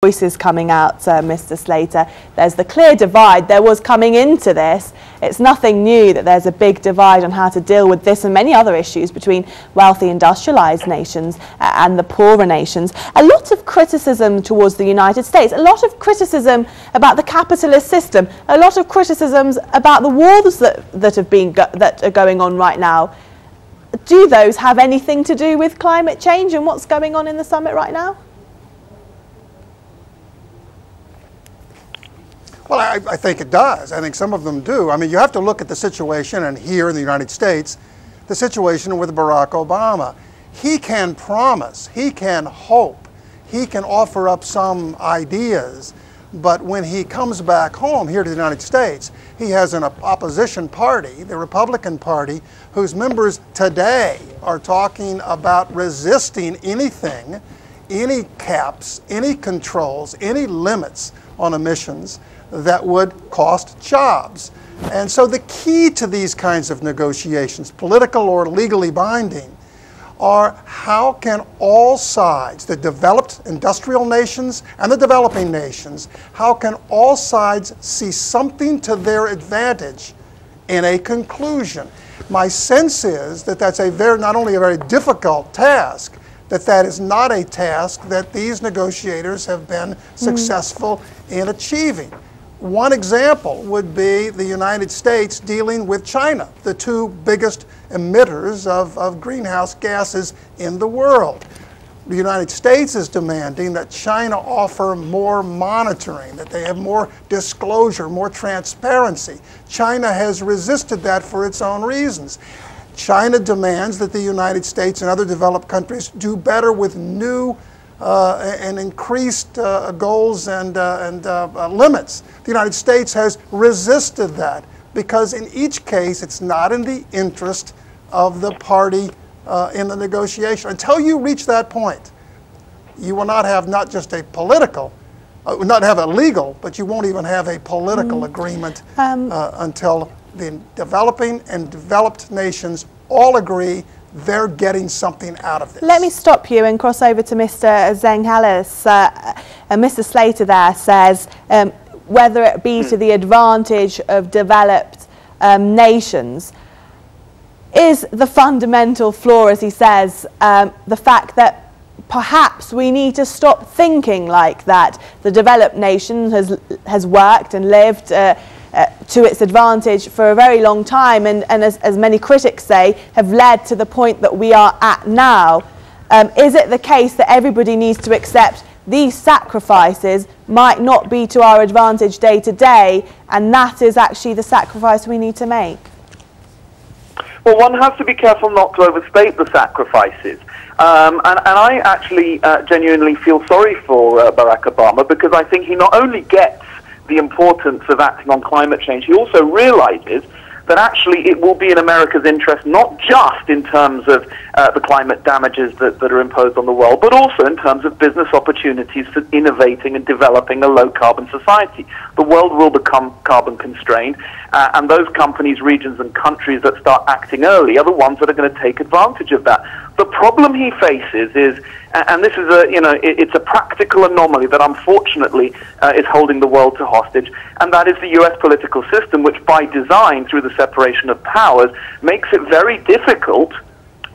voices coming out, Mr. Slater. There's the clear divide. There was coming into this. It's nothing new that there's a big divide on how to deal with this and many other issues between wealthy industrialized nations and the poorer nations. A lot of criticism towards the United States, a lot of criticism about the capitalist system, a lot of criticisms about the wars that are going on right now. Do those have anything to do with climate change and what's going on in the summit right now? Well, I think it does. I think some of them do. I mean, you have to look at the situation, and here in the United States, the situation with Barack Obama. He can promise, he can hope, he can offer up some ideas, but when he comes back home here to the United States, he has an opposition party, the Republican Party, whose members today are talking about resisting anything, any caps, any controls, any limits on emissions that would cost jobs. And so the key to these kinds of negotiations, political or legally binding, are how can all sides, the developed industrial nations and the developing nations, how can all sides see something to their advantage in a conclusion? My sense is that that's not only a very difficult task, that is not a task that these negotiators have been successful in achieving. One example would be the United States dealing with China, the two biggest emitters of greenhouse gases in the world. The United States is demanding that China offer more monitoring, that they have more disclosure, more transparency. China has resisted that for its own reasons. China demands that the United States and other developed countries do better with new and increased goals and limits. The United States has resisted that because in each case it's not in the interest of the party in the negotiation. Until you reach that point, you will not have not just a political, not have a legal, but you won't even have a political agreement until the developing and developed nations all agree they're getting something out of this. Let me stop you and cross over to Mr. Zhang Harris. Mr. Slater there says whether it be to the advantage of developed nations, is the fundamental flaw, as he says, the fact that perhaps we need to stop thinking like that. The developed nation has worked and lived to its advantage for a very long time, and as many critics say, have led to the point that we are at now. Is it the case that everybody needs to accept these sacrifices might not be to our advantage day to day, and that is actually the sacrifice we need to make? Well, one has to be careful not to overstate the sacrifices. And I actually genuinely feel sorry for Barack Obama, because I think he not only gets the importance of acting on climate change, he also realizes that actually it will be in America's interest, not just in terms of the climate damages that are imposed on the world, but also in terms of business opportunities for innovating and developing a low-carbon society. The world will become carbon constrained, and those companies, regions, and countries that start acting early are the ones that are going to take advantage of that. The problem he faces is, and this is it's a practical anomaly that unfortunately is holding the world to hostage, and that is the U.S. political system, which by design, through the separation of powers, makes it very difficult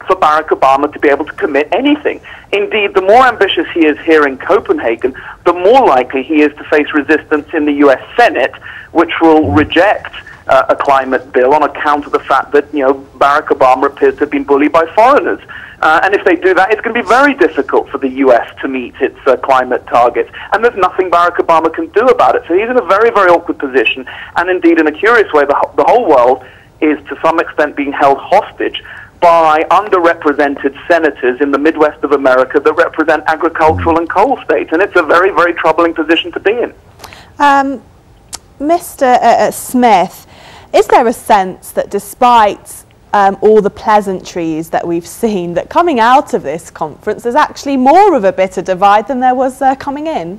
for Barack Obama to be able to commit anything. Indeed, the more ambitious he is here in Copenhagen, the more likely he is to face resistance in the U.S. Senate, which will reject a climate bill on account of the fact that, Barack Obama appears to have been bullied by foreigners. And if they do that, it's going to be very difficult for the U.S. to meet its climate targets. And there's nothing Barack Obama can do about it. So he's in a very, very awkward position. And indeed, in a curious way, the whole world is to some extent being held hostage by underrepresented senators in the Midwest of America that represent agricultural and coal states. And it's a very, very troubling position to be in. Mr. Smith, is there a sense that despite all the pleasantries that we've seen, that coming out of this conference there's actually more of a bitter divide than there was coming in?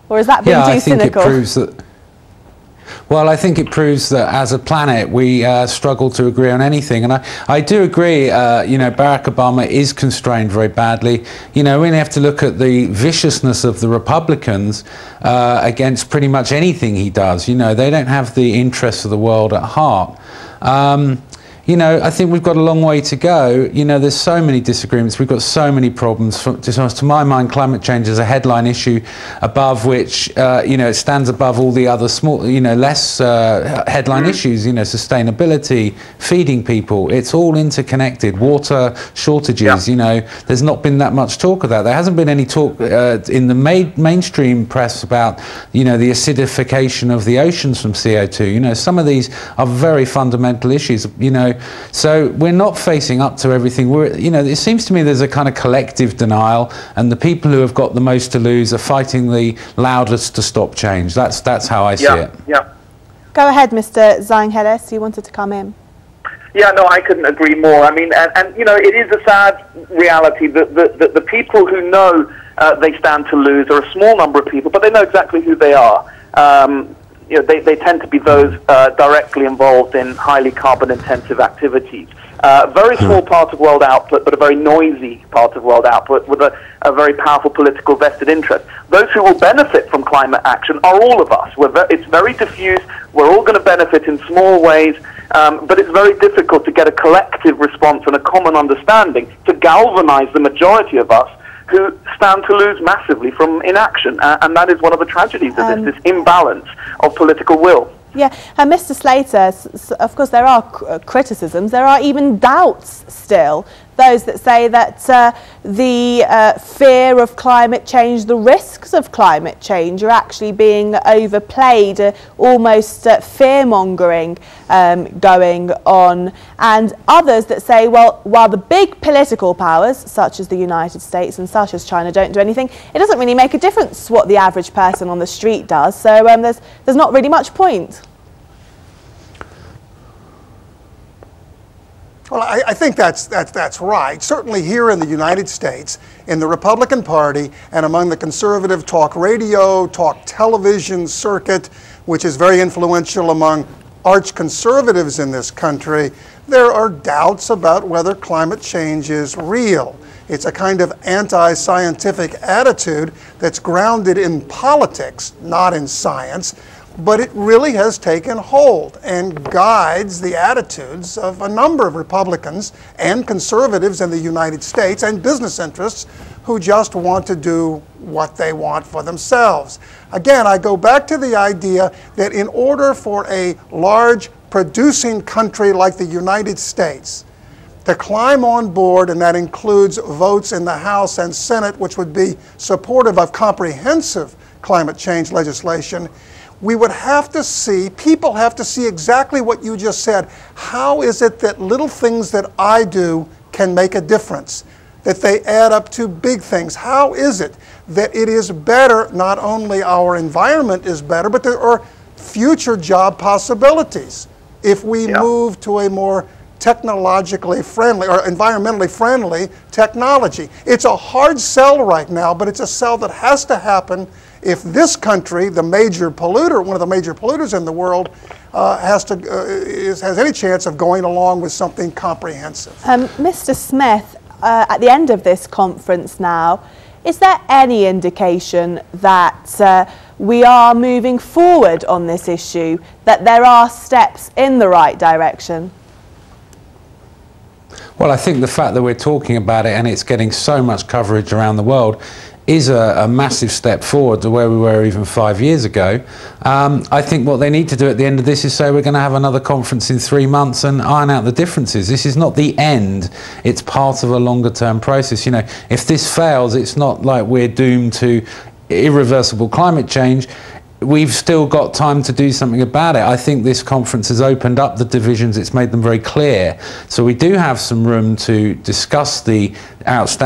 Or has that been too cynical? I think it proves that Well, I think it proves that as a planet we struggle to agree on anything, and I do agree. You know, Barack Obama is constrained very badly. You know, we have to look at the viciousness of the Republicans against pretty much anything he does. You know, they don't have the interests of the world at heart. You know, I think we've got a long way to go. You know, there's so many disagreements. We've got so many problems. To my mind, climate change is a headline issue above which, you know, it stands above all the other small, you know, less headline issues, you know, sustainability, feeding people. It's all interconnected. Water shortages, you know, there's not been that much talk of that. There hasn't been any talk in the mainstream press about, you know, the acidification of the oceans from CO2. You know, some of these are very fundamental issues, you know. So we're not facing up to everything. You know, it seems to me there's a kind of collective denial, and the people who have got the most to lose are fighting the loudest to stop change. That's how I see it. Yeah. Go ahead, Mr. Zhang Harris. You wanted to come in. Yeah, no, I couldn't agree more. I mean, and you know, it is a sad reality that the people who know they stand to lose are a small number of people, but they know exactly who they are. You know, they tend to be those directly involved in highly carbon-intensive activities. Very small part of world output, but a very noisy part of world output with a very powerful political vested interest. Those who will benefit from climate action are all of us. It's very diffuse. We're all going to benefit in small ways, but it's very difficult to get a collective response and a common understanding to galvanize the majority of us who stand to lose massively from inaction, and that is one of the tragedies of this imbalance of political will. Yeah, and Mr. Slater, of course there are criticisms, there are even doubts still. Those that say that the fear of climate change, the risks of climate change are actually being overplayed, almost fear-mongering going on. And others that say, well, while the big political powers, such as the United States and such as China, don't do anything, it doesn't really make a difference what the average person on the street does. So there's not really much point. Well, I think that's right. Certainly here in the United States, in the Republican Party and among the conservative talk radio, talk television circuit, which is very influential among arch conservatives in this country, there are doubts about whether climate change is real. It's a kind of anti-scientific attitude that's grounded in politics, not in science. But it really has taken hold and guides the attitudes of a number of Republicans and conservatives in the United States and business interests who just want to do what they want for themselves. Again, I go back to the idea that in order for a large producing country like the United States to climb on board, and that includes votes in the House and Senate, which would be supportive of comprehensive climate change legislation, we would have to see, people have to see exactly what you just said. How is it that little things that I do can make a difference, that they add up to big things? How is it that it is better, not only our environment is better, but there are future job possibilities if we move to a more technologically friendly or environmentally friendly technology? It's a hard sell right now, but it's a sell that has to happen if this country, the major polluter, one of the major polluters in the world, has any chance of going along with something comprehensive. Mr. Smith, at the end of this conference now, is there any indication that we are moving forward on this issue, that there are steps in the right direction? Well, I think the fact that we're talking about it and it's getting so much coverage around the world is a massive step forward to where we were even 5 years ago. I think what they need to do at the end of this is say we're going to have another conference in 3 months and iron out the differences. This is not the end, it's part of a longer term process. You know, if this fails, it's not like we're doomed to irreversible climate change. We've still got time to do something about it. I think this conference has opened up the divisions, it's made them very clear. So we do have some room to discuss the outstanding